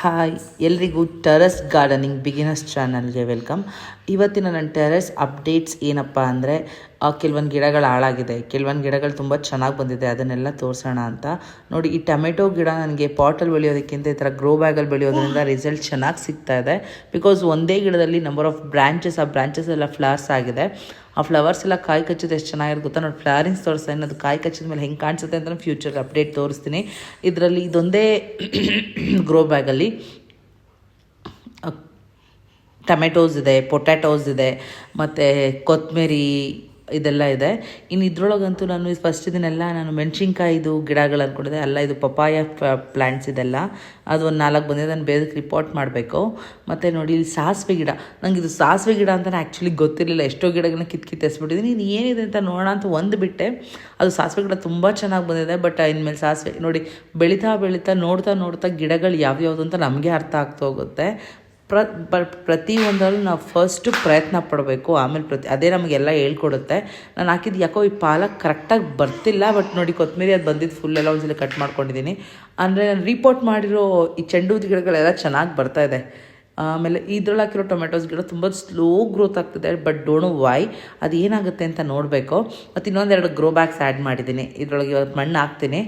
Hi ಎಲ್ರಿಗೂ terrace gardening beginners ಚಾನಲ್ಗೆ welcome. ಇವತ್ತಿನ ನನ್ನ ಟೆರೆಸ್ ಅಪ್ಡೇಟ್ಸ್ ಏನಪ್ಪ ಅಂದರೆ ಕೆಲವೊಂದು ಗಿಡಗಳು ಹಾಳಾಗಿದೆ, ಕೆಲವೊಂದು ಗಿಡಗಳು ತುಂಬ ಚೆನ್ನಾಗಿ ಬಂದಿದೆ, ಅದನ್ನೆಲ್ಲ ತೋರಿಸೋಣ ಅಂತ. ನೋಡಿ, ಈ ಟೊಮೆಟೊ ಗಿಡ ನನಗೆ ಪಾಟಲ್ಲಿ ಬೆಳೆಯೋದಕ್ಕಿಂತ ಈ ಥರ ಗ್ರೋ ಬ್ಯಾಗಲ್ಲಿ ಬೆಳೆಯೋದ್ರಿಂದ ರಿಸಲ್ಟ್ ಚೆನ್ನಾಗಿ ಸಿಗ್ತಾ ಇದೆ. ಬಿಕಾಸ್ ಒಂದೇ ಗಿಡದಲ್ಲಿ ನಂಬರ್ ಆಫ್ ಬ್ರ್ಯಾಂಚಸ್, ಆ ಬ್ರ್ಯಾಂಚಸ್ ಎಲ್ಲ ಫ್ಲವರ್ಸ್ ಆಗಿದೆ. ಆ ಫ್ಲವರ್ಸ್ ಎಲ್ಲ ಕಾಯಿ ಕಚ್ಚೋದು ಎಷ್ಟು ಚೆನ್ನಾಗಿರುತ್ತೆ ಗೊತ್ತಾ. ನೋಡಿ, ಫ್ಲವರಿಂಗ್ಸ್ ತೋರಿಸ್ತೀನಿ, ಅದು ಕಾಯಿ ಕಚ್ಚಿದ ಮೇಲೆ ಹೆಂಗೆ ಕಾಣಿಸುತ್ತೆ ಅಂತ ಫ್ಯೂಚರ್ ಅಪ್ಡೇಟ್ ತೋರಿಸ್ತೀನಿ. ಇದರಲ್ಲಿ ಇದೊಂದೇ ಗ್ರೋ ಬ್ಯಾಗಲ್ಲಿ ಟೊಮೆಟೋಸ್ ಇದೆ, ಪೊಟ್ಯಾಟೋಸ್ ಇದೆ, ಮತ್ತು ಕೊತ್ತಂಬರಿ ಇದೆಲ್ಲ ಇದೆ. ಇನ್ನು ಇದ್ರೊಳಗಂತೂ ನಾನು ಫಸ್ಟ್ ಇದನ್ನೆಲ್ಲ ನಾನು ಮೆಣಸಿನ್ಕಾಯಿದು ಗಿಡಗಳು ಅಂದ್ಕೊಂಡಿದ್ದೆ, ಅಲ್ಲ ಇದು ಪಪಾಯ ಪ್ಲ್ಯಾಂಟ್ಸ್ ಇದೆಲ್ಲ. ಅದು ಒಂದು 4 ಬಂದಿದೆ, ನಾನು ಬೇರೆದಕ್ಕೆ ರಿಪೋರ್ಟ್ ಮಾಡಬೇಕು. ಮತ್ತು ನೋಡಿ, ಇಲ್ಲಿ ಸಾಸಿವೆ ಗಿಡ, ನಂಗೆ ಇದು ಸಾಸಿವೆ ಗಿಡ ಅಂತಲೇ ಆ್ಯಕ್ಚುಲಿ ಗೊತ್ತಿರಲಿಲ್ಲ. ಎಷ್ಟೋ ಗಿಡಗಳನ್ನ ಕಿತ್ತು ಎಸ್ಬಿಟ್ಟಿದ್ದೀನಿ. ಇದು ಏನಿದೆ ಅಂತ ನೋಡೋಣ ಅಂತ ಒಂದು ಬಿಟ್ಟೆ, ಅದು ಸಾಸಿವೆ ಗಿಡ ತುಂಬ ಚೆನ್ನಾಗಿ ಬಂದಿದೆ. ಬಟ್ ಇನ್ಮೇಲೆ ಸಾಸಿವೆ ನೋಡಿ, ಬೆಳೀತಾ ನೋಡ್ತಾ ಗಿಡಗಳು ಯಾವ್ಯಾವುದು ಅಂತ ನಮಗೆ ಅರ್ಥ ಆಗ್ತಾ ಹೋಗುತ್ತೆ. ಪ್ರತಿಯೊಂದರಲ್ಲೂ ನಾವು ಫಸ್ಟು ಪ್ರಯತ್ನ ಪಡಬೇಕು, ಆಮೇಲೆ ಅದೇ ನಮಗೆಲ್ಲ ಹೇಳ್ಕೊಡುತ್ತೆ. ನಾನು ಹಾಕಿದ್ದು ಯಾಕೋ ಈ ಪಾಲಕ್ ಕರೆಕ್ಟಾಗಿ ಬರ್ತಿಲ್ಲ. ಬಟ್ ನೋಡಿ, ಕೊತ್ತಂಬರಿ ಅದು ಬಂದಿದ್ದು ಫುಲ್ಲೆಲ್ಲ ಒಂದ್ಸಲ ಕಟ್ ಮಾಡ್ಕೊಂಡಿದ್ದೀನಿ. ಅಂದರೆ ನಾನು ರಿಪೋರ್ಟ್ ಮಾಡಿರೋ ಈ ಚೆಂಡು ಗಿಡಗಳೆಲ್ಲ ಚೆನ್ನಾಗಿ ಬರ್ತಾಯಿದೆ. ಆಮೇಲೆ ಇದ್ರಲ್ಲಿ ಹಾಕಿರೋ ಟೊಮೆಟೋಸ್ ಗಿಡ ತುಂಬ ಸ್ಲೋ ಗ್ರೋತ್ ಆಗ್ತಿದೆ. ಬಟ್ ಡೋಂಟ್ ನೋ ವೈ, ಅದು ಏನಾಗುತ್ತೆ ಅಂತ ನೋಡಬೇಕು. ಮತ್ತು ಇನ್ನೊಂದೆರಡು ಗ್ರೋ ಬ್ಯಾಗ್ಸ್ ಆ್ಯಡ್ ಮಾಡಿದ್ದೀನಿ. ಇದರೊಳಗೆ ಇವತ್ತು ಮಣ್ಣು ಹಾಕ್ತೀನಿ.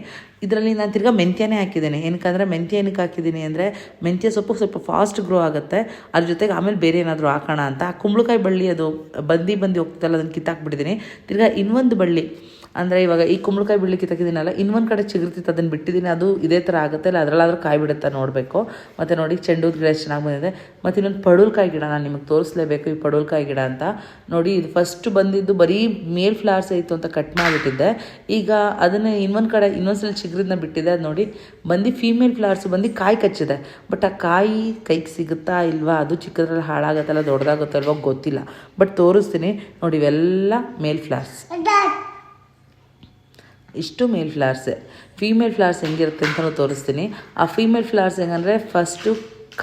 ಇದರಲ್ಲಿ ನಾನು ತಿರ್ಗಾ ಮೆಂತ್ಯನೇ ಹಾಕಿದ್ದೀನಿ. ಏನಕ್ಕಂದರೆ ಮೆಂತ್ಯ ಏನಕ್ಕೆ ಹಾಕಿದ್ದೀನಿ ಅಂದರೆ, ಮೆಂತ್ಯ ಸ್ವಲ್ಪ ಫಾಸ್ಟ್ ಗ್ರೋ ಆಗುತ್ತೆ. ಅದ್ರ ಜೊತೆಗೆ ಆಮೇಲೆ ಬೇರೆ ಏನಾದರೂ ಹಾಕೋಣ ಅಂತ. ಆ ಕುಂಬಳಕಾಯಿ ಬಳ್ಳಿ ಅದು ಬಂದು ಹೋಗ್ತಲ್ಲ, ಅದನ್ನು ಕಿತ್ತಾಕ್ಬಿಟ್ಟಿದ್ದೀನಿ. ತಿರ್ಗಾ ಇನ್ನೊಂದು ಬಳ್ಳಿ ಅಂದರೆ ಇವಾಗ ಈ ಕುಂಬಳಕಾಯಿ ಬಳ್ಳಿ ಕಿತ್ತಾಕಿದ್ದೀನಲ್ಲ, ಇನ್ನೊಂದು ಕಡೆ ಚಿಗುರ್ತಿತ್ತು, ಅದನ್ನು ಬಿಟ್ಟಿದ್ದೀನಿ. ಅದು ಇದೇ ಥರ ಆಗುತ್ತೆ, ಇಲ್ಲ ಅದರಲ್ಲಾದರೂ ಕಾಯಿ ಬಿಡುತ್ತಾ ನೋಡಬೇಕು. ಮತ್ತು ನೋಡಿ, ಚೆಂಡು ಗಿಡ ಎಷ್ಟು ಚೆನ್ನಾಗಿ ಬಂದಿದೆ. ಮತ್ತು ಇನ್ನೊಂದು ಪಡವಲಕಾಯಿ ಗಿಡ ನಾನು ನಿಮಗೆ ತೋರಿಸ್ಲೇಬೇಕು, ಈ ಪಡವಲಕಾಯಿ ಗಿಡ ಅಂತ. ನೋಡಿ, ಇದು ಫಸ್ಟ್ ಬಂದಿದ್ದು ಬರೀ ಮೇಲ್ ಫ್ಲವರ್ಸ್ ಇತ್ತು ಅಂತ ಕಟ್ ಮಾಡಿಬಿಟ್ಟಿದ್ದೆ. ಈಗ ಅದನ್ನು ಇನ್ನೊಂದ್ಸಲ ಚಿಗುರಿನ ಬಿಟ್ಟಿದೆ. ಅದು ನೋಡಿ, ಫೀಮೇಲ್ ಫ್ಲವರ್ಸ್ ಕಾಯಿ ಕಚ್ಚಿದೆ. ಬಟ್ ಆ ಕಾಯಿ ಕೈಗೆ ಸಿಗುತ್ತಾ ಇಲ್ವಾ, ಅದು ಚಿಕ್ಕದ್ರಲ್ಲಿ ಹಾಳಾಗುತ್ತಲ್ಲ ದೊಡ್ಡದಾಗುತ್ತಲ್ವ ಗೊತ್ತಿಲ್ಲ. ಬಟ್ ತೋರಿಸ್ತೀನಿ ನೋಡಿ, ಇವೆಲ್ಲ ಮೇಲ್ ಫ್ಲವರ್ಸ್, ಇಷ್ಟು ಮೇಲ್ ಫ್ಲವರ್ಸೆ. ಫೀಮೇಲ್ ಫ್ಲವರ್ಸ್ ಹೆಂಗಿರುತ್ತೆ ಅಂತಲೂ ತೋರಿಸ್ತೀನಿ. ಆ ಫೀಮೇಲ್ ಫ್ಲವರ್ಸ್ ಹೆಂಗಂದರೆ, ಫಸ್ಟು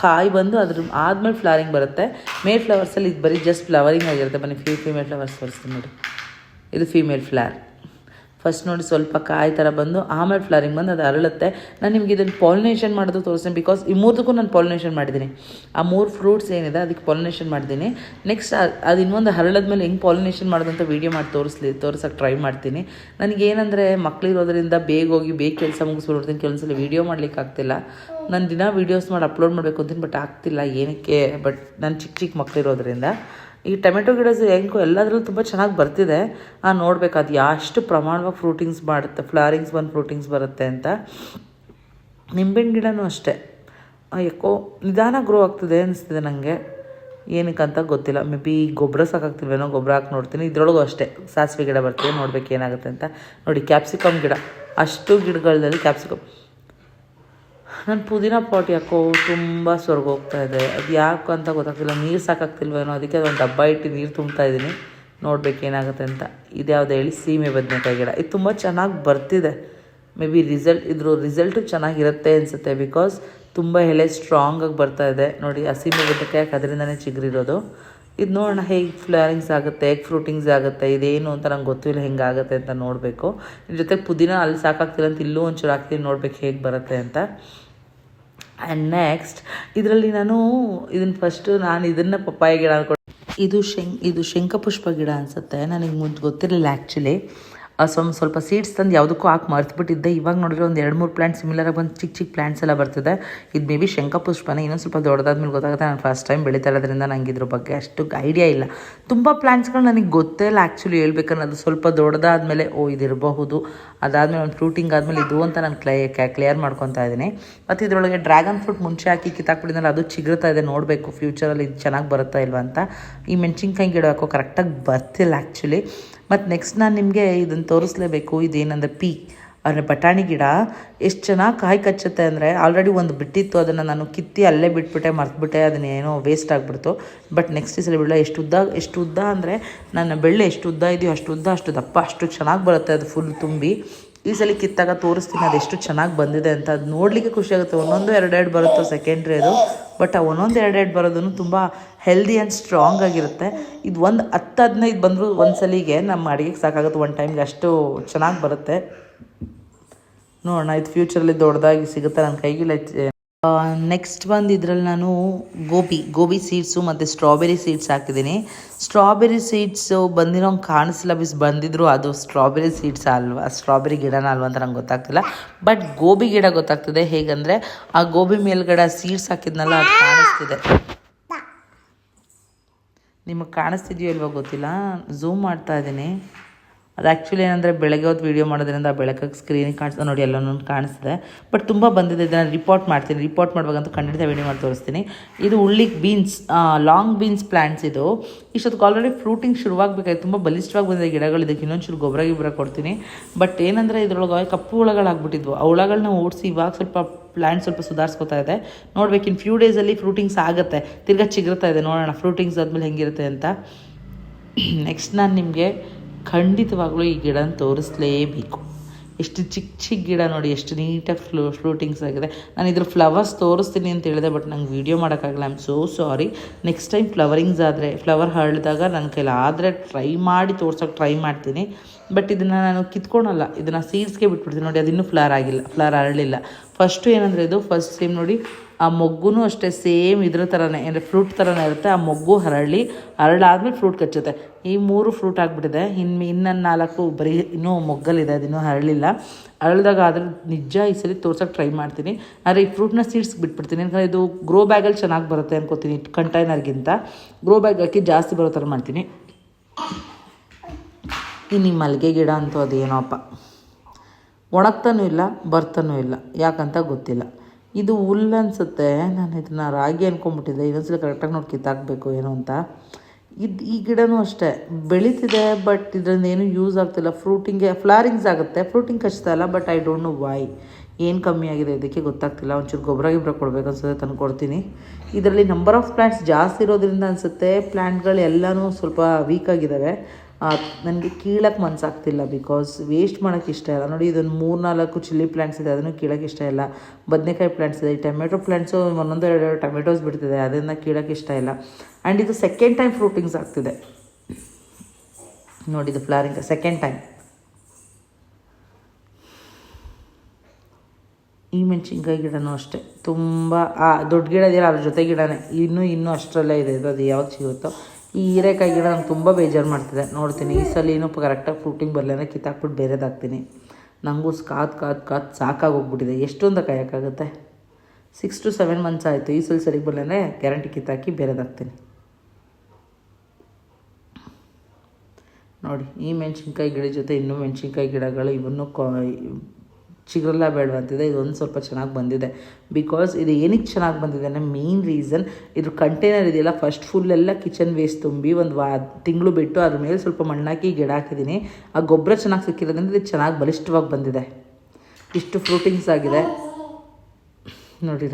ಕಾಯಿ ಬಂದು ಅದ್ರ ಆದಮೇಲೆ ಫ್ಲವರಿಂಗ್ ಬರುತ್ತೆ. ಮೇಲ್ ಫ್ಲವರ್ಸಲ್ಲಿ ಇದು ಬರೀ ಜಸ್ಟ್ ಫ್ಲವರಿಂಗ್ ಆಗಿರುತ್ತೆ. ಬನ್ನಿ ಫೀಮೇಲ್ ಫ್ಲವರ್ಸ್ ತೋರಿಸ್ತೀನಿ ನೋಡಿ. ಇದು ಫೀಮೇಲ್ ಫ್ಲವರ್. ಫಸ್ಟ್ ನೋಡಿ, ಸ್ವಲ್ಪ ಕಾಯಿ ಥರ ಬಂದು ಆಮೇಲೆ ಫ್ಲವರಿಂಗ್ ಬಂದು ಅದು ಅರಳುತ್ತೆ. ನಾನು ನಿಮ್ಗೆ ಇದನ್ನು ಪಾಲಿನೇಷನ್ ಮಾಡೋದು ತೋರಿಸ್ತೀನಿ. ಬಿಕಾಸ್ ಈ ಮೂರದಕ್ಕೂ ನಾನು ಪಾಲಿನೇಷನ್ ಮಾಡಿದ್ದೀನಿ. ಆ 3 ಫ್ರೂಟ್ಸ್ ಏನಿದೆ ಅದಕ್ಕೆ ಪಾಲಿನೇಷನ್ ಮಾಡಿದ್ದೀನಿ. ನೆಕ್ಸ್ಟ್ ಅದು ಇನ್ನೊಂದು ಹರಳದ್ಮೇಲೆ ಹೆಂಗೆ ಪಾಲಿನೇಷನ್ ಮಾಡೋದು ಅಂತ ವೀಡಿಯೋ ಮಾಡಿ ತೋರ್ಸೋಕ್ಕೆ ಟ್ರೈ ಮಾಡ್ತೀನಿ. ನನಗೇನೆಂದರೆ ಮಕ್ಕಳಿರೋದ್ರಿಂದ ಬೇಗ ಹೋಗಿ ಕೆಲಸ ಮುಗಿಸ್ಬಿಡ್ತೀನಿ. ಕೆಲವೊಂದ್ಸಲ ವೀಡಿಯೋ ಮಾಡ್ಲಿಕ್ಕೆ ಆಗ್ತಿಲ್ಲ. ನಾನು ದಿನ ವೀಡಿಯೋಸ್ ಮಾಡಿ ಅಪ್ಲೋಡ್ ಮಾಡಬೇಕು ಅಂತೀನಿ, ಬಟ್ ಆಗ್ತಿಲ್ಲ ಏನಕ್ಕೆ. ಬಟ್ ನಾನು ಚಿಕ್ಕ ಮಕ್ಕಳಿರೋದ್ರಿಂದ ಈ ಟೊಮೆಟೊ ಗಿಡ ಹೆಂಗೋ ಎಲ್ಲದರಲ್ಲೂ ತುಂಬ ಚೆನ್ನಾಗಿ ಬರ್ತಿದೆ. ನೋಡಬೇಕು ಅದು ಎಷ್ಟು ಪ್ರಮಾಣವಾಗಿ ಫ್ರೂಟಿಂಗ್ಸ್ ಮಾಡುತ್ತೆ, ಫ್ಲವರಿಂಗ್ಸ್ ಬಂದು ಫ್ರೂಟಿಂಗ್ಸ್ ಬರುತ್ತೆ ಅಂತ. ನಿಂಬೆಹಣ್ಣು ಗಿಡನೂ ಅಷ್ಟೇ, ಯಾಕೋ ನಿಧಾನ ಗ್ರೋ ಆಗ್ತಿದೆ ಅನಿಸ್ತಿದೆ ನನಗೆ. ಏನಕ್ಕಂತ ಗೊತ್ತಿಲ್ಲ. ಮೇ ಬಿ ಗೊಬ್ಬರ ಸಾಕಾಗ್ತಿಲ್ವೇನೋ, ಗೊಬ್ಬರ ಹಾಕಿ ನೋಡ್ತೀನಿ. ಇದ್ರೊಳಗೂ ಅಷ್ಟೇ ಸಾಸಿವೆ ಗಿಡ ಬರ್ತಿದೆ, ನೋಡ್ಬೇಕು ಏನಾಗುತ್ತೆ ಅಂತ. ನೋಡಿ, ಕ್ಯಾಪ್ಸಿಕಮ್ ಗಿಡ, ಅಷ್ಟು ಗಿಡಗಳಲ್ಲಿ ಕ್ಯಾಪ್ಸಿಕಮ್. ನನ್ನ ಪುದೀನ ಪಾಟ್ ಯಾಕೋ ತುಂಬ ಹೋಗ್ತಾ ಇದೆ. ಅದು ಯಾಕೆ ಅಂತ ಗೊತ್ತಾಗ್ತಿಲ್ಲ. ನೀರು ಸಾಕಾಗ್ತಿಲ್ವೇನೋ, ಅದಕ್ಕೆ ಅದೊಂದು ಡಬ್ಬ ಇಟ್ಟು ನೀರು ತುಂಬ್ತಾ ಇದ್ದೀನಿ. ನೋಡ್ಬೇಕು ಏನಾಗುತ್ತೆ ಅಂತ. ಇದ್ಯಾವುದು ಹೇಳಿ, ಸೀಮೆ ಬದನೆಕಾಯಿ ಗಿಡ. ಇದು ತುಂಬ ಚೆನ್ನಾಗಿ ಬರ್ತಿದೆ. ಮೇ ಬಿ ರಿಸಲ್ಟು ಚೆನ್ನಾಗಿರುತ್ತೆ ಅನಿಸುತ್ತೆ. ಬಿಕಾಸ್ ತುಂಬ ಎಲೆ ಸ್ಟ್ರಾಂಗಾಗಿ ಬರ್ತಾ ಇದೆ. ನೋಡಿ, ಆ ಸೀಮೆ ಬದನೆಕಾಯಿ ಅದರಿಂದನೇ ಚಿಗುರಿರೋದು. ಇದು ನೋಡೋಣ ಹೇಗೆ ಫ್ಲವರಿಂಗ್ಸ್ ಆಗುತ್ತೆ, ಹೇಗೆ ಫ್ರೂಟಿಂಗ್ಸ್ ಆಗುತ್ತೆ, ಇದೇನು ಅಂತ ನಂಗೆ ಗೊತ್ತಿಲ್ಲ ಹೆಂಗಾಗುತ್ತೆ ಅಂತ ನೋಡಬೇಕು. ಇದ್ರ ಜೊತೆಗೆ ಪುದೀನ ಅಲ್ಲಿ ಸಾಕಾಗ್ತಿಲ್ಲ ಅಂತ ಇಲ್ಲೂ ಒಂಚೂರು ಹಾಕ್ತೀನಿ, ನೋಡ್ಬೇಕು ಹೇಗೆ ಬರುತ್ತೆ ಅಂತ. ಆ್ಯಂಡ್ ನೆಕ್ಸ್ಟ್ ಇದರಲ್ಲಿ ನಾನು ಇದನ್ನು ಪಪ್ಪಾಯ ಗಿಡ ಅನ್ಕೊಂಡು, ಇದು ಶಂಖಪುಷ್ಪ ಗಿಡ ಅನಿಸುತ್ತೆ. ನನಗೆ ಮುಂಚೆ ಗೊತ್ತಿರಲಿಲ್ಲ ಆ್ಯಕ್ಚುಲಿ. ಸ್ವಲ್ಪ ಸೀಡ್ಸ್ ತಂದು ಯಾವುದಕ್ಕೂ ಹಾಕಿ ಮರ್ತ್ಬಿಟ್ಟಿದ್ದೆ. ಇವಾಗ ನೋಡಿದ್ರೆ ಒಂದು 2-3 ಪ್ಲ್ಯಾಂಟ್ಸ್ ಸಿಮಿಲರಾಗಿ ಬಂದು ಚಿಕ್ಕ ಪ್ಲ್ಯಾಂಟ್ಸ್ ಎಲ್ಲ ಬರ್ತಿದೆ. ಇದು ಮೇ ಬಿ ಶಂಖಪುಷ್ಪನೇ. ಇನ್ನೊಂದು ಸ್ವಲ್ಪ ದೊಡ್ಡದಾದ್ಮೇಲೆ ಗೊತ್ತಾಗುತ್ತೆ. ನಾನು ಫಸ್ಟ್ ಟೈಮ್ ಬೆಳೀತಾ ಇರೋದ್ರಿಂದ ನನಗೆ ಇದ್ರ ಬಗ್ಗೆ ಅಷ್ಟು ಐಡಿಯಾ ಇಲ್ಲ. ತುಂಬ ಪ್ಲ್ಯಾಂಟ್ಸ್ಗಳು ನನಗೆ ಗೊತ್ತೇ ಇಲ್ಲ ಆ್ಯಕ್ಚುಲಿ ಹೇಳ್ಬೇಕಂದ್ರೆ. ಅದು ಸ್ವಲ್ಪ ದೊಡ್ಡದಾದ್ಮೇಲೆ ಇದಿರಬಹುದು, ಅದಾದಮೇಲೆ ಒಂದು ಫ್ರೂಟಿಂಗ್ ಆದಮೇಲೆ ಇದು ಅಂತ ನಾನು ಕ್ಲಿಯರ್ ಮಾಡ್ಕೊತಾ ಇದ್ದೀನಿ. ಮತ್ತು ಇದರೊಳಗೆ ಡ್ರ್ಯಾಗನ್ ಫ್ರೂಟ್ ಮುಂಚೆ ಹಾಕಿ ಕಿತ್ತಾಕ್ಬಿಟ್ಟಿದ್ಮೇಲೆ ಅದು ಚಿಗುರ್ತಾ ಇದೆ. ನೋಡಬೇಕು ಫ್ಯೂಚರಲ್ಲಿ ಇದು ಚೆನ್ನಾಗಿ ಬರುತ್ತಾ ಇಲ್ವಾ ಅಂತ. ಈ ಮೆಣಸಿನ್ಕಾಯಿ ಗಿಡ ಹಾಕೋ ಕರೆಕ್ಟಾಗಿ ಬರ್ತಿಲ್ಲ ಆ್ಯಕ್ಚುಲಿ. ಮತ್ತು ನೆಕ್ಸ್ಟ್ ನಾನು ನಿಮಗೆ ಇದನ್ನು ತೋರಿಸ್ಲೇಬೇಕು. ಇದೇನಂದರೆ ಅಂದರೆ ಬಟಾಣಿ ಗಿಡ ಎಷ್ಟು ಚೆನ್ನಾಗಿ ಕಾಯಿ ಕಚ್ಚುತ್ತೆ ಅಂದರೆ, ಆಲ್ರೆಡಿ ಒಂದು ಬಿಟ್ಟಿತ್ತು, ಅದನ್ನು ನಾನು ಕಿತ್ತಿ ಅಲ್ಲೇ ಬಿಟ್ಬಿಟ್ಟೆ, ಮರ್ತುಬಿಟ್ಟೆ, ಅದನ್ನೇನೋ ವೇಸ್ಟ್ ಆಗಿಬಿಡ್ತು. ಬಟ್ ನೆಕ್ಸ್ಟ್ ಈ ಸಲ ಬಿಡಲ್ಲ. ಎಷ್ಟು ಉದ್ದ ಅಂದರೆ ನನ್ನ ಬೆಳ್ಳೆ ಎಷ್ಟು ಉದ್ದ ಇದೆಯೋ ಅಷ್ಟು ದಪ್ಪ, ಅಷ್ಟು ಚೆನ್ನಾಗಿ ಬರುತ್ತೆ ಅದು ಫುಲ್ ತುಂಬಿ. ಈ ಸಲ ಕಿತ್ತಾಗ ತೋರಿಸ್ತೀನಿ ಅದು ಎಷ್ಟು ಚೆನ್ನಾಗಿ ಬಂದಿದೆ ಅಂತ. ಅದು ನೋಡಲಿಕ್ಕೆ ಖುಷಿಯಾಗುತ್ತೆ. 1-2 ಬರುತ್ತೋ ಸೆಕೆಂಡ್ರಿ ಅದು. ಬಟ್ ಆ 1-2 ಬರೋದನ್ನು ತುಂಬ ಹೆಲ್ದಿ ಆ್ಯಂಡ್ ಸ್ಟ್ರಾಂಗ್ ಆಗಿರುತ್ತೆ. ಇದು ಒಂದು 10-15 ಬಂದರೂ ಒಂದು ಸಲಿಗೆ ನಮ್ಮ ಅಡುಗೆಗೆ ಸಾಕಾಗುತ್ತೆ. ಒಂದು ಟೈಮ್ಗೆ ಅಷ್ಟು ಚೆನ್ನಾಗಿ ಬರುತ್ತೆ. ನೋಡೋಣ, ಇದು ಫ್ಯೂಚರಲ್ಲಿ ದೊಡ್ಡದಾಗಿ ಸಿಗುತ್ತೆ ನನ್ನ ಕೈಗಿಲ್ಲ. ನೆಕ್ಸ್ಟ್ ಬಂದು ಇದರಲ್ಲಿ ನಾನು ಗೋಬಿ ಸೀಡ್ಸು ಮತ್ತು ಸ್ಟ್ರಾಬೆರಿ ಸೀಡ್ಸ್ ಹಾಕಿದ್ದೀನಿ. ಸ್ಟ್ರಾಬೆರಿ ಸೀಡ್ಸು ಬಂದಿರೋಂಗೆ ಕಾಣಿಸಿಲ್ಲ, ಬಂದಿದ್ರು ಅದು ಸ್ಟ್ರಾಬೆರಿ ಸೀಡ್ಸ್ ಅಲ್ವಾ, ಸ್ಟ್ರಾಬೆರಿ ಗಿಡನ ಅಲ್ವಾ ಅಂತ ನಂಗೆ ಗೊತ್ತಾಗ್ತಿಲ್ಲ. ಬಟ್ ಗೋಬಿ ಗಿಡ ಗೊತ್ತಾಗ್ತಿದೆ. ಹೇಗಂದರೆ ಆ ಗೋಬಿ ಮೇಲ್ಗಡೆ ಸೀಡ್ಸ್ ಹಾಕಿದ್ನಲ್ಲ ಅದು ಕಾಣಿಸ್ತಿದೆ. ನಿಮಗೆ ಕಾಣಿಸ್ತಿದೆಯೋ ಇಲ್ವೋ ಗೊತ್ತಿಲ್ಲ, ಝೂಮ್ ಮಾಡ್ತಾ ಇದ್ದೀನಿ. ಅದು ಆ್ಯಕ್ಚುಲಿ ಏನಂದರೆ ಬೆಳಗ್ಗೆ ಹೊತ್ತು ವೀಡಿಯೋ ಮಾಡೋದ್ರಿಂದ ಬೆಳಕಿಗೆ ಸ್ಕ್ರೀನಿಗೆ ಕಾಣಿಸ್ತದೆ ನೋಡಿ, ಎಲ್ಲನೂ ಕಾಣಿಸ್ತಿದೆ. ಬಟ್ ತುಂಬ ಬಂದಿದೆ, ಇದನ್ನು ರಿಪೋರ್ಟ್ ಮಾಡ್ತೀನಿ. ರಿಪೋರ್ಟ್ ಮಾಡುವಾಗಂತೂ ಖಂಡಿತ ವೀಡಿಯೋ ಮಾಡಿ ತೋರಿಸ್ತೀನಿ. ಇದು ಬೀನ್ಸ್, ಲಾಂಗ್ ಬೀನ್ಸ್ ಪ್ಲ್ಯಾಂಟ್ಸ್. ಇದು ಇಷ್ಟೊತ್ತಿಗೆ ಆಲ್ರೆಡಿ ಫ್ರೂಟಿಂಗ್ ಶುರುವಾಗಬೇಕಾಯ್ತು. ತುಂಬ ಬಲಿಷ್ಠವಾಗಿ ಬಂದಿದೆ ಗಿಡಗಳು. ಇದಕ್ಕೆ ಇನ್ನೊಂಚೂರು ಗೊಬ್ಬರ ಕೊಡ್ತೀನಿ. ಬಟ್ ಏನಂದರೆ ಇದರೊಳಗೆ ಕಪ್ಪು ಹುಳಗಳಾಗ್ಬಿಟ್ಟಿದ್ವು. ಆ ಹುಳಗಳನ್ನ ಓಡಿಸಿ ಇವಾಗ ಸ್ವಲ್ಪ ಪ್ಲ್ಯಾಂಟ್ ಸ್ವಲ್ಪ ಸುಧಾರಿಸ್ಕೊತಾ ಇದೆ. ನೋಡ್ಬೇಕು ಇನ್ನು ಫ್ಯೂ ಡೇಸಲ್ಲಿ ಫ್ರೂಟಿಂಗ್ಸ್ ಆಗುತ್ತೆ, ತಿರ್ಗಾ ಚಿಗುರ್ತಾ ಇದೆ. ನೋಡೋಣ ಫ್ರೂಟಿಂಗ್ಸ್ ಆದಮೇಲೆ ಹೆಂಗಿರುತ್ತೆ ಅಂತ. ನೆಕ್ಸ್ಟ್ ನಾನು ನಿಮಗೆ ಖಂಡಿತವಾಗ್ಲೂ ಈ ಗಿಡನ ತೋರಿಸಲೇಬೇಕು. ಎಷ್ಟು ಚಿಕ್ಕ ಗಿಡ ನೋಡಿ, ಎಷ್ಟು ನೀಟಾಗಿ ಫ್ಲೂಟಿಂಗ್ಸ್ ಆಗಿದೆ. ನಾನು ಇದ್ರ ಫ್ಲವರ್ಸ್ ತೋರಿಸ್ತೀನಿ ಅಂತ ಹೇಳಿದೆ, ಬಟ್ ನಂಗೆ ವೀಡಿಯೋ ಮಾಡೋಕ್ಕಾಗಲ್ಲ. I am so sorry. Next time flower ಹರಳಿದಾಗ ನನ್ನ ಕೈಲಿ ಆದರೆ ಟ್ರೈ ಮಾಡಿ ತೋರ್ಸೋಕ್ಕೆ ಟ್ರೈ ಮಾಡ್ತೀನಿ. ಬಟ್ ಇದನ್ನು ನಾನು ಕಿತ್ಕೊಳಲ್ಲ, ಇದನ್ನು ಸೀಡ್ಸ್ಗೆ ಬಿಟ್ಬಿಡ್ತೀನಿ. ನೋಡಿ ಅದಿನ್ನೂ ಫ್ಲವರ್ ಹರಳಿಲ್ಲ. ಫಸ್ಟು ಏನಂದರೆ ಇದು ಫಸ್ಟ್ ಸೇಮ್ ನೋಡಿ, ಆ ಮೊಗ್ಗು ಅಷ್ಟೇ ಸೇಮ್ ಇದ್ರ ಥರನೇ, ಅಂದರೆ ಫ್ರೂಟ್ ಥರನೇ ಇರುತ್ತೆ. ಆ ಮೊಗ್ಗು ಹರಳಾದ್ಮೇಲೆ ಫ್ರೂಟ್ ಕಚ್ಚುತ್ತೆ. ಈ 3 ಫ್ರೂಟ್ ಆಗಿಬಿಟ್ಟಿದೆ. ಇನ್ನೊಂದು 4 ಬರೀ ಇನ್ನೂ ಮೊಗ್ಗಲಿದೆ, ಅದಿನ್ನೂ ಹರಳಿದಾಗ ಆದರೆ ನಿಜ ಈ ಸಲ ತೋರ್ಸೋಕ್ಕೆ ಟ್ರೈ ಮಾಡ್ತೀನಿ. ಆದರೆ ಈ ಫ್ರೂಟ್ನ ಸೀಡ್ಸ್ಗೆ ಬಿಟ್ಬಿಡ್ತೀನಿ. ಯಾಕಂದರೆ ಇದು ಗ್ರೋ ಬ್ಯಾಗಲ್ಲಿ ಚೆನ್ನಾಗಿ ಬರುತ್ತೆ ಅನ್ಕೋತೀನಿ, ಕಂಟೈನರ್ಗಿಂತ ಗ್ರೋ ಬ್ಯಾಗ್ ಹಾಕಿ ಜಾಸ್ತಿ ಬರೋ ಥರ ಮಾಡ್ತೀನಿ. ಇನ್ನು ಈ ಮಲ್ಲಿಗೆ ಗಿಡ ಅಂತೂ ಅದೇನೋಪ್ಪ, ಒಣಗ್ತಾನೂ ಇಲ್ಲ ಬರ್ತಾನೂ ಇಲ್ಲ, ಯಾಕಂತ ಗೊತ್ತಿಲ್ಲ. ಇದು ಹುಲ್ಲು ಅನಿಸುತ್ತೆ. ನಾನು ಇದನ್ನು ರಾಗಿ ಅಂದ್ಕೊಂಬಿಟ್ಟಿದ್ದೆ. ಇನ್ನೊಂದ್ಸಲ ಕರೆಕ್ಟಾಗಿ ನೋಡಿ ಕಿತ್ತಾಕಬೇಕು ಏನೋ ಅಂತ. ಈ ಗಿಡನೂ ಅಷ್ಟೇ ಬೆಳೀತಿದೆ, ಬಟ್ ಇದರಿಂದ ಏನೂ ಯೂಸ್ ಆಗ್ತಿಲ್ಲ. ಫ್ಲಾರಿಂಗ್ಸ್ ಆಗುತ್ತೆ, ಫ್ರೂಟಿಂಗ್ ಕಚ್ತಾ ಇಲ್ಲ. But I don't know why, ಏನು ಕಮ್ಮಿ ಆಗಿದೆ ಇದಕ್ಕೆ ಗೊತ್ತಾಗ್ತಿಲ್ಲ. ಒಂಚೂರು ಗೊಬ್ಬರ ಕೊಡಬೇಕು ಅನ್ಸುತ್ತೆ, ತಂದು ಕೊಡ್ತೀನಿ. ಇದರಲ್ಲಿ ನಂಬರ್ ಆಫ್ ಪ್ಲ್ಯಾಂಟ್ಸ್ ಜಾಸ್ತಿ ಇರೋದ್ರಿಂದ ಅನಿಸುತ್ತೆ ಪ್ಲ್ಯಾಂಟ್ಗಳು ಎಲ್ಲನೂ ಸ್ವಲ್ಪ ವೀಕಾಗಿದ್ದಾವೆ. ನನಗೆ ಕೀಳಕ್ಕೆ ಮನಸ್ಸಾಗ್ತಿಲ್ಲ, ಬಿಕಾಸ್ ವೇಸ್ಟ್ ಮಾಡೋಕ್ಕೆ ಇಷ್ಟ ಇಲ್ಲ. ನೋಡಿ ಇದೊಂದು 3-4 ಚಿಲ್ಲಿ ಪ್ಲ್ಯಾಂಟ್ಸ್ ಇದೆ, ಅದನ್ನು ಕೀಳಕ್ಕೆ ಇಷ್ಟ ಇಲ್ಲ. ಬದನೆಕಾಯಿ ಪ್ಲ್ಯಾಂಟ್ಸ್ ಇದೆ, ಈ ಟೊಮೆಟೊ ಪ್ಲ್ಯಾಂಟ್ಸು 1-2 ಟೊಮೆಟೋಸ್ ಬಿಡ್ತಿದೆ, ಅದನ್ನು ಕೀಳಕ್ಕೆ ಇಷ್ಟ ಇಲ್ಲ. ಆ್ಯಂಡ್ ಇದು ಸೆಕೆಂಡ್ ಟೈಮ್ ಫ್ರೂಟಿಂಗ್ಸ್ ಆಗ್ತಿದೆ ನೋಡಿ. ಇದು ಫ್ಲವರಿಂಗ್ ಸೆಕೆಂಡ್ ಟೈಮ್. ಈ ಮೆಣಸಿನ್ಕಾಯಿ ಗಿಡನೂ ಅಷ್ಟೇ, ತುಂಬ ದೊಡ್ಡ ಗಿಡ ಇದೆಯಲ್ಲ ಅದ್ರ ಜೊತೆ ಗಿಡನೇ, ಇನ್ನೂ ಅಷ್ಟರಲ್ಲೇ ಇದೆ. ಅದು ಯಾವಾಗ ಸಿಗುತ್ತೋ. ಈ ಹೀರೆಕಾಯಿ ಗಿಡ ನಂಗೆ ತುಂಬ ಬೇಜಾರು ಮಾಡ್ತಿದೆ. ನೋಡ್ತೀನಿ ಈ ಸಲ ಇನ್ನೂ ಕರೆಕ್ಟಾಗಿ ಫ್ರೂಟಿಂಗ್ ಬರಲಿಲ್ಲ, ಕಿತ್ತಾಕ್ಬಿಟ್ಟು ಬೇರೆದಾಗ್ತೀನಿ. ನನಗೂ ಕಾದು ಸಾಕಾಗೋಗ್ಬಿಟ್ಟಿದೆ. ಎಷ್ಟೊಂದು ಕಾಯೋಕ್ಕಾಗುತ್ತೆ. 6 to 7 months ಆಯಿತು. ಈ ಸಲ ಸರಿಗೆ ಬರಲಿಲ್ಲ, ಗ್ಯಾರಂಟಿ ಕಿತ್ತಾಕಿ ಬೇರೆದಾಗ್ತೀನಿ. ನೋಡಿ ಈ ಮೆಣಸಿನ್ಕಾಯಿ ಗಿಡ ಜೊತೆ ಇನ್ನೂ ಮೆಣಸಿನ್ಕಾಯಿ ಗಿಡಗಳು ಇವನ್ನೂ ಚಿಗುರಲ್ಲ ಬೇಡವಂತಿದೆ. ಇದೊಂದು ಸ್ವಲ್ಪ ಚೆನ್ನಾಗಿ ಬಂದಿದೆ. ಬಿಕಾಸ್ ಇದು ಏನಕ್ಕೆ ಚೆನ್ನಾಗಿ ಬಂದಿದೆ ಅಂದರೆ ಮೇನ್ ರೀಸನ್ ಇದ್ರ ಕಂಟೈನರ್ ಇದೆಯಲ್ಲ, ಫಸ್ಟ್ ಫುಲ್ಲೆಲ್ಲ ಕಿಚನ್ ವೇಸ್ಟ್ ತುಂಬಿ ಒಂದು ತಿಂಗಳು ಬಿಟ್ಟು ಅದ್ರ ಮೇಲೆ ಸ್ವಲ್ಪ ಮಣ್ಣಾಕಿ ಗಿಡ ಹಾಕಿದ್ದೀನಿ. ಆ ಗೊಬ್ಬರ ಚೆನ್ನಾಗಿ ಸಿಕ್ಕಿರೋದ್ರಿಂದ ಇದು ಚೆನ್ನಾಗಿ ಬಲಿಷ್ಠವಾಗಿ ಬಂದಿದೆ. ಇಷ್ಟು ಫ್ರೂಟಿಂಗ್ಸ್ ಆಗಿದೆ ನೋಡಿ.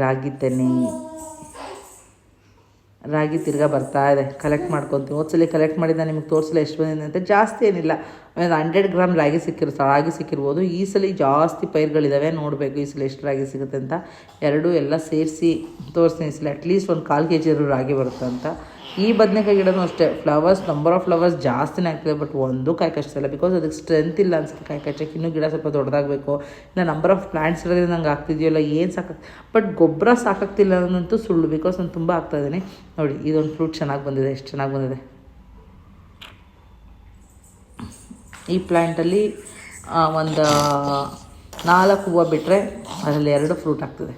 ರಾಗಿ ತಿರ್ಗಾ ಬರ್ತಾ ಇದೆ, ಕಲೆಕ್ಟ್ ಮಾಡ್ಕೊತೀನಿ. ಹೋದ್ಸಲಿ ಕಲೆಕ್ಟ್ ಮಾಡಿದ ನಿಮಗೆ ತೋರಿಸಲ್ಲ ಎಷ್ಟು ಬಂದಿದೆ ಅಂತ. ಜಾಸ್ತಿ ಏನಿಲ್ಲ, 100 ಗ್ರಾಮ್ ರಾಗಿ ಸಿಕ್ಕಿರ್ಬೋದು. ಈ ಸಲ ಜಾಸ್ತಿ ಪೈರುಗಳಿದ್ದಾವೆ, ನೋಡಬೇಕು ಈ ಸಲ ಎಷ್ಟು ರಾಗಿ ಸಿಗುತ್ತೆ ಅಂತ. ಎಲ್ಲ ಸೇರಿಸಿ ತೋರಿಸ್ತೀನಿ. ಈ ಸಲ ಅಟ್ಲೀಸ್ಟ್ 1/4 kg ರಾಗಿ ಬರುತ್ತೆ ಅಂತ. ಈ ಬದನೆಕಾಯಿ ಗಿಡನೂ ಅಷ್ಟೇ, ನಂಬರ್ ಆಫ್ ಫ್ಲವರ್ಸ್ ಜಾಸ್ತಿನೇ ಆಗ್ತಿದೆ, ಬಟ್ ಒಂದು ಕಾಯಿ ಕಚ್ತಿಲ್ಲ. ಬಿಕಾಸ್ ಅದಕ್ಕೆ ಸ್ಟ್ರೆಂತ್ ಇಲ್ಲ ಅನ್ಸುತ್ತೆ ಕಾಯಿ ಕಚ್ಚಕ್ಕೆ. ಇನ್ನೂ ಗಿಡ ಸ್ವಲ್ಪ ದೊಡ್ಡದಾಗಬೇಕು. ಇಲ್ಲ ನಂಬರ್ ಆಫ್ ಪ್ಲ್ಯಾಂಟ್ಸ್ ಇರೋದ್ರಿಂದ ನಂಗೆ ಆಗ್ತಿದೆಯಲ್ಲ, ಏನು ಬಟ್ ಗೊಬ್ಬರ ಸಾಕಾಗ್ತಿಲ್ಲ ಅನ್ನೋಂತೂ ಸುಳ್ಳು. ಬಿಕಾಸ್ ನಾನು ತುಂಬ ಆಗ್ತಾಯಿದ್ದೀನಿ ನೋಡಿ. ಇದೊಂದು ಫ್ರೂಟ್ ಚೆನ್ನಾಗಿ ಬಂದಿದೆ, ಎಷ್ಟು ಚೆನ್ನಾಗಿ ಬಂದಿದೆ. ಈ ಪ್ಲ್ಯಾಂಟಲ್ಲಿ ಒಂದು 4 ಹೂವು ಬಿಟ್ಟರೆ ಅದರಲ್ಲಿ 2 ಫ್ರೂಟ್ ಆಗ್ತದೆ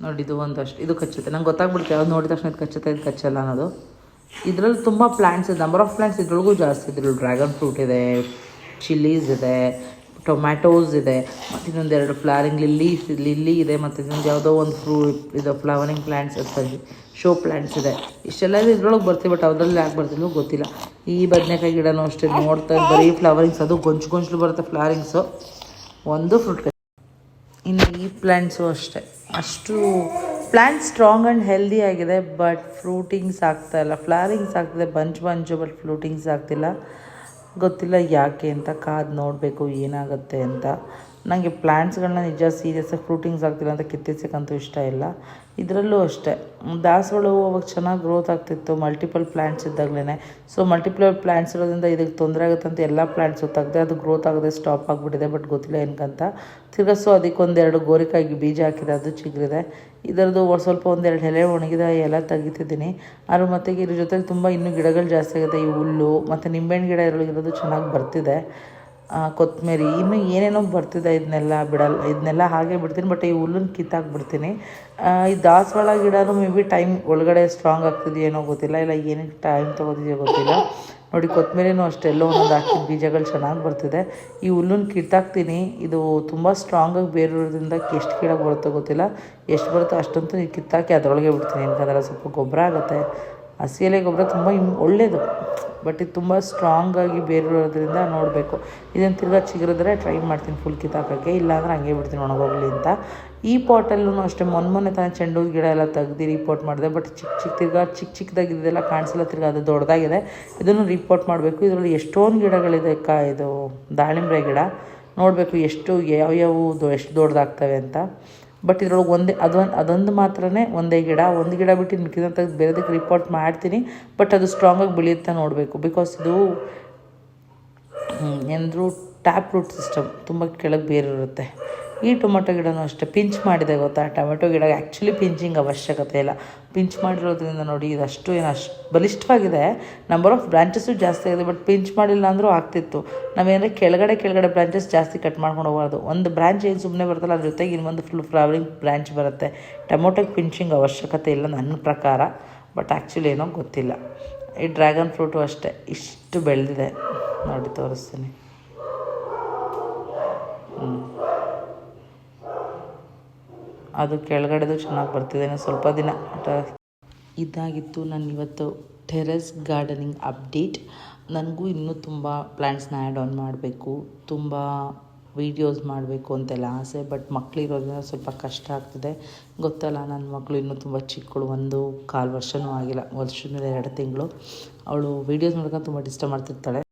ನೋಡಿ. ಇದು ಒಂದಷ್ಟು ಇದು ಕಚ್ಚುತ್ತೆ, ನಂಗೆ ಗೊತ್ತಾಗ್ಬಿಡುತ್ತೆ ಯಾವ್ದು ನೋಡಿದ ತಕ್ಷಣ ಇದು ಕಚ್ಚುತ್ತೆ, ಇದು ಕಚ್ಚಲ್ಲ ಅನ್ನೋದು. ಇದರಲ್ಲಿ ತುಂಬ ಪ್ಲ್ಯಾಂಟ್ಸ್ ಇದೆ, ನಂಬರ್ ಆಫ್ ಪ್ಲ್ಯಾಂಟ್ಸ್ ಇದ್ರೊಳಗೂ ಜಾಸ್ತಿ. ಇದ್ರಲ್ಲಿ ಡ್ರ್ಯಾಗನ್ ಫ್ರೂಟ್ ಇದೆ, ಚಿಲ್ಲೀಸ್ ಇದೆ, ಟೊಮ್ಯಾಟೋಸ್ ಇದೆ, ಮತ್ತು ಇನ್ನೊಂದು 2 ಫ್ಲವರಿಂಗ್ ಲಿಲ್ಲಿ ಇದೆ, ಮತ್ತು ಇನ್ನೊಂದು ಯಾವುದೋ ಒಂದು ಇದು ಫ್ಲವರಿಂಗ್ ಪ್ಲ್ಯಾಂಟ್ಸ್ ಸರಿ ಶೋ ಪ್ಲ್ಯಾಂಟ್ಸ್ ಇದೆ. ಇಷ್ಟೆಲ್ಲ ಇದ್ರೊಳಗೆ ಬರ್ತೀವಿ, ಬಟ್ ಅದರಲ್ಲಿ ಯಾಕೆ ಬರ್ತಿಲ್ವೋ ಗೊತ್ತಿಲ್ಲ. ಈ ಬದನೆಕಾಯಿ ಗಿಡನೂ ಅಷ್ಟೇ ನೋಡ್ತಾ ಬರೀ ಫ್ಲವರಿಂಗ್ಸ್, ಅದು ಗೊಂಚಲು ಬರುತ್ತೆ ಫ್ಲವರಿಂಗ್ಸು, ಒಂದು ಫ್ರೂಟ್. ಇನ್ನು ಈ ಪ್ಲ್ಯಾಂಟ್ಸು ಅಷ್ಟೇ, ಅಷ್ಟು ಪ್ಲ್ಯಾಂಟ್ ಸ್ಟ್ರಾಂಗ್ ಆ್ಯಂಡ್ ಹೆಲ್ದಿ ಆಗಿದೆ. ಬಟ್ ಫ್ರೂಟಿಂಗ್ಸ್ ಆಗ್ತಾಯಿಲ್ಲ, ಫ್ಲವರಿಂಗ್ಸ್ ಆಗ್ತಿದೆ ಬಂಚು, ಬಟ್ ಫ್ರೂಟಿಂಗ್ಸ್ ಆಗ್ತಿಲ್ಲ. ಗೊತ್ತಿಲ್ಲ ಯಾಕೆ ಅಂತ, ಕಾದು ನೋಡಬೇಕು ಏನಾಗುತ್ತೆ ಅಂತ. ನನಗೆ ಪ್ಲ್ಯಾಂಟ್ಸ್ಗಳನ್ನ ನಿಜ ಸೀರಿಯಸ್ಸಾಗಿ ಫ್ರೂಟಿಂಗ್ಸ್ ಆಗ್ತಿಲ್ಲ ಅಂತ ಕಿತ್ತಿಸೋಕ್ಕಂತೂ ಇಷ್ಟ ಇಲ್ಲ. ಇದರಲ್ಲೂ ಅಷ್ಟೇ ದಾಸವಾಳ ಹೂವು ಅವಾಗ ಚೆನ್ನಾಗಿ ಗ್ರೋತ್ ಆಗ್ತಿತ್ತು ಮಲ್ಟಿಪಲ್ ಪ್ಲ್ಯಾಂಟ್ಸ್ ಇದ್ದಾಗಲೇ. ಸೊ ಮಲ್ಟಿಪಲ್ ಪ್ಲ್ಯಾಂಟ್ಸ್ ಇರೋದ್ರಿಂದ ಇದಕ್ಕೆ ತೊಂದರೆ ಆಗುತ್ತೆ ಅಂತ ಎಲ್ಲ ಪ್ಲ್ಯಾಂಟ್ಸು ತೆಗ್ದೆ, ಅದು ಗ್ರೋತ್ ಆಗದೆ ಸ್ಟಾಪ್ ಆಗಿಬಿಟ್ಟಿದೆ. ಬಟ್ ಗೊತ್ತಿಲ್ಲ ಏನಕ್ಕಂತ. ತಿರ್ಗಾ ಅದಕ್ಕೆ ಒಂದೆರಡು ಗೋರಿಕಾಯಿಗೆ ಬೀಜ ಹಾಕಿದೆ, ಅದು ಚಿಗುರಿದೆ. ಇದರದ್ದು ಸ್ವಲ್ಪ ಒಂದೆರಡು ಎಲೆ ಒಣಗಿದೆ, ಎಲೆ ತೆಗಿತಿದ್ದೀನಿ. ಆದ್ರೂ ಮತ್ತೆ ಇದ್ರ ಜೊತೆಲಿ ತುಂಬ ಇನ್ನೂ ಗಿಡಗಳು ಜಾಸ್ತಿ ಆಗುತ್ತೆ. ಈ ಹುಲ್ಲು ಮತ್ತು ನಿಂಬೆಹಣ್ಣು ಗಿಡ ಇರೋದು ಚೆನ್ನಾಗಿ ಬರ್ತಿದೆ. ಕೊತ್ತಂಬರಿ ಇನ್ನೂ ಏನೇನೋ ಬರ್ತಿದೆ. ಇದನ್ನೆಲ್ಲ ಹಾಗೆ ಬಿಡ್ತೀನಿ. ಬಟ್ ಈ ಹುಲ್ಲನ್ನು ಕಿತ್ತಾಕ್ಬಿಡ್ತೀನಿ. ಈ ದಾಸವಾಳ ಗಿಡನೂ ಮೇ ಬಿ ಟೈಮ್ ಒಳಗಡೆ ಸ್ಟ್ರಾಂಗ್ ಆಗ್ತಿದೆಯೇನೋ ಗೊತ್ತಿಲ್ಲ, ಇಲ್ಲ ಏನಕ್ಕೆ ಟೈಮ್ ತೊಗೋತಿದೆಯೋ ಗೊತ್ತಿಲ್ಲ. ನೋಡಿ ಕೊತ್ತಂಬರಿನೂ ಅಷ್ಟೇ ಎಲ್ಲೋ ಒಂದೊಂದು ಹಾಕಿದ ಬೀಜಗಳು ಚೆನ್ನಾಗಿ ಬರ್ತಿದೆ. ಈ ಹುಲ್ಲನ್ನು ಕಿತ್ತಾಕ್ತೀನಿ. ಇದು ತುಂಬ ಸ್ಟ್ರಾಂಗಾಗಿ ಬೇರೋದ್ರಿಂದ ಎಷ್ಟು ಗಿಡ ಬರುತ್ತೋ ಗೊತ್ತಿಲ್ಲ. ಎಷ್ಟು ಬರುತ್ತೋ ಅಷ್ಟಂತೂ ನೀವು ಕಿತ್ತಾಕಿ ಅದರೊಳಗೆ ಬಿಡ್ತೀನಿ. ಯಾಕಂದರೆ ಸ್ವಲ್ಪ ಗೊಬ್ಬರ ಆಗುತ್ತೆ. ಹಸಿ ಎಲೆ ಗೊಬ್ಬರ ತುಂಬ ಒಳ್ಳೆಯದು. ಬಟ್ ಇದು ತುಂಬ ಸ್ಟ್ರಾಂಗಾಗಿ ಬೇರಿರೋದ್ರಿಂದ ನೋಡಬೇಕು. ಇದನ್ನು ತಿರ್ಗಾ ಚಿಗುರಿದ್ರೆ ಟ್ರೈ ಮಾಡ್ತೀನಿ ಫುಲ್ ಕಿತ್ತಾಕೋಕ್ಕೆ, ಇಲ್ಲಾಂದ್ರೆ ಹಂಗೆ ಬಿಡ್ತೀನಿ ಒಣಗೋಗಲಿ ಅಂತ. ಈ ಪಾಟಲ್ಲೂ ಅಷ್ಟೇ ಮೊನ್ನೆ ತಾನೇ ಚೆಂಡು ಗಿಡ ಎಲ್ಲ ತೆಗ್ದು ರೀಪೋರ್ಟ್ ಮಾಡಿದೆ. ಬಟ್ ಚಿಕ್ಕದಾಗಿದ್ದೆಲ್ಲ ಕಾಣಿಸಿಲ್ಲ. ತಿರ್ಗಾ ಅದು ದೊಡ್ಡದಾಗಿದೆ. ಇದನ್ನು ರೀಪೋರ್ಟ್ ಮಾಡಬೇಕು. ಇದರಲ್ಲಿ ಎಷ್ಟೊಂದು ಗಿಡಗಳಿದೆ. ಇದು ದಾಳಿಂಬೆ ಗಿಡ ನೋಡಬೇಕು ಎಷ್ಟು ಎಷ್ಟು ದೊಡ್ಡದಾಗ್ತವೆ ಅಂತ. ಬಟ್ ಇದ್ರೊಳಗೆ ಅದೊಂದು ಮಾತ್ರನೇ ಒಂದೇ ಗಿಡ. ಒಂದು ಗಿಡ ಬಿಟ್ಟು ಮಿಕ್ಕಿದಂತ ಬೇರೆದಕ್ಕೆ ರಿಪೋರ್ಟ್ ಮಾಡ್ತೀನಿ. ಬಟ್ ಅದು ಸ್ಟ್ರಾಂಗಾಗಿ ಬೆಳೆಯುತ್ತಾ ನೋಡಬೇಕು. ಬಿಕಾಸ್ ಇದು ಏನಾದರೂ ಟ್ಯಾಪ್ ರೂಟ್ ಸಿಸ್ಟಮ್, ತುಂಬ ಕೆಳಗೆ ಬೇರೆ ಇರುತ್ತೆ. ಈ ಟೊಮೊಟೊ ಗಿಡನೂ ಅಷ್ಟೇ ಪಿಂಚ್ ಮಾಡಿದೆ ಗೊತ್ತಾ. ಟೊಮೆಟೊ ಗಿಡ ಆ್ಯಕ್ಚುಲಿ ಪಿಂಚಿಂಗ್ ಅವಶ್ಯಕತೆ ಇಲ್ಲ. ಪಿಂಚ್ ಮಾಡಿರೋದ್ರಿಂದ ನೋಡಿ ಅಷ್ಟು ಬಲಿಷ್ಠವಾಗಿದೆ. ನಂಬರ್ ಆಫ್ ಬ್ರಾಂಚಸ್ಸು ಜಾಸ್ತಿ ಆಗಿದೆ. ಬಟ್ ಪಿಂಚ್ ಮಾಡಿಲ್ಲ ಅಂದರೂ ಆಗ್ತಿತ್ತು. ನಾವೇನಂದರೆ ಕೆಳಗಡೆ ಬ್ರಾಂಚಸ್ ಜಾಸ್ತಿ ಕಟ್ ಮಾಡ್ಕೊಂಡು ಹೋಗೋದು. ಒಂದು ಬ್ರಾಂಚ್ ಏನು ಸುಮ್ಮನೆ ಬರ್ತಲ್ಲ, ಅದ್ರ ಜೊತೆಗೆ ಇನ್ನೊಂದು ಫುಲ್ ಫ್ಲವರಿಂಗ್ ಬ್ರಾಂಚ್ ಬರುತ್ತೆ. ಟೊಮೊಟೊಗೆ ಪಿಂಚಿಂಗ್ ಅವಶ್ಯಕತೆ ಇಲ್ಲ ನನ್ನ ಪ್ರಕಾರ. ಬಟ್ ಆ್ಯಕ್ಚುಲಿ ಏನೋ ಗೊತ್ತಿಲ್ಲ. ಈ ಡ್ರ್ಯಾಗನ್ ಫ್ರೂಟು ಅಷ್ಟೇ ಇಷ್ಟು ಬೆಳೆದಿದೆ ನೋಡಿ, ತೋರಿಸ್ತೀನಿ. ಅದು ಕೆಳಗಡೆದು ಚೆನ್ನಾಗಿ ಬರ್ತಿದೆ. ಸ್ವಲ್ಪ ದಿನ ಇದಾಗಿತ್ತು ನನ್ನ ಇವತ್ತು ಟೆರೆಸ್ ಗಾರ್ಡನಿಂಗ್ ಅಪ್ಡೇಟ್. ನನಗೂ ಇನ್ನೂ ತುಂಬ ಪ್ಲ್ಯಾಂಟ್ಸ್ನ ಆ್ಯಡ್ ಆನ್ ಮಾಡಬೇಕು, ತುಂಬ ವೀಡಿಯೋಸ್ ಮಾಡಬೇಕು ಅಂತೆಲ್ಲ ಆಸೆ. ಬಟ್ ಮಕ್ಕಳಿರೋದ್ರಿಂದ ಸ್ವಲ್ಪ ಕಷ್ಟ ಆಗ್ತಿದೆ. ಗೊತ್ತಲ್ಲ, ನನ್ನ ಮಕ್ಕಳು ಇನ್ನೂ ತುಂಬ ಚಿಕ್ಕಳು, 1.25 ವರ್ಷವೂ ಆಗಿಲ್ಲ, ವರ್ಷದ ಮೇಲೆ 2 ತಿಂಗಳು. ಅವಳು ವೀಡಿಯೋಸ್ ನೋಡ್ಕೊಂಡು ತುಂಬ ಡಿಸ್ಟರ್ಬ್ ಮಾಡ್ತಿರ್ತಾಳೆ.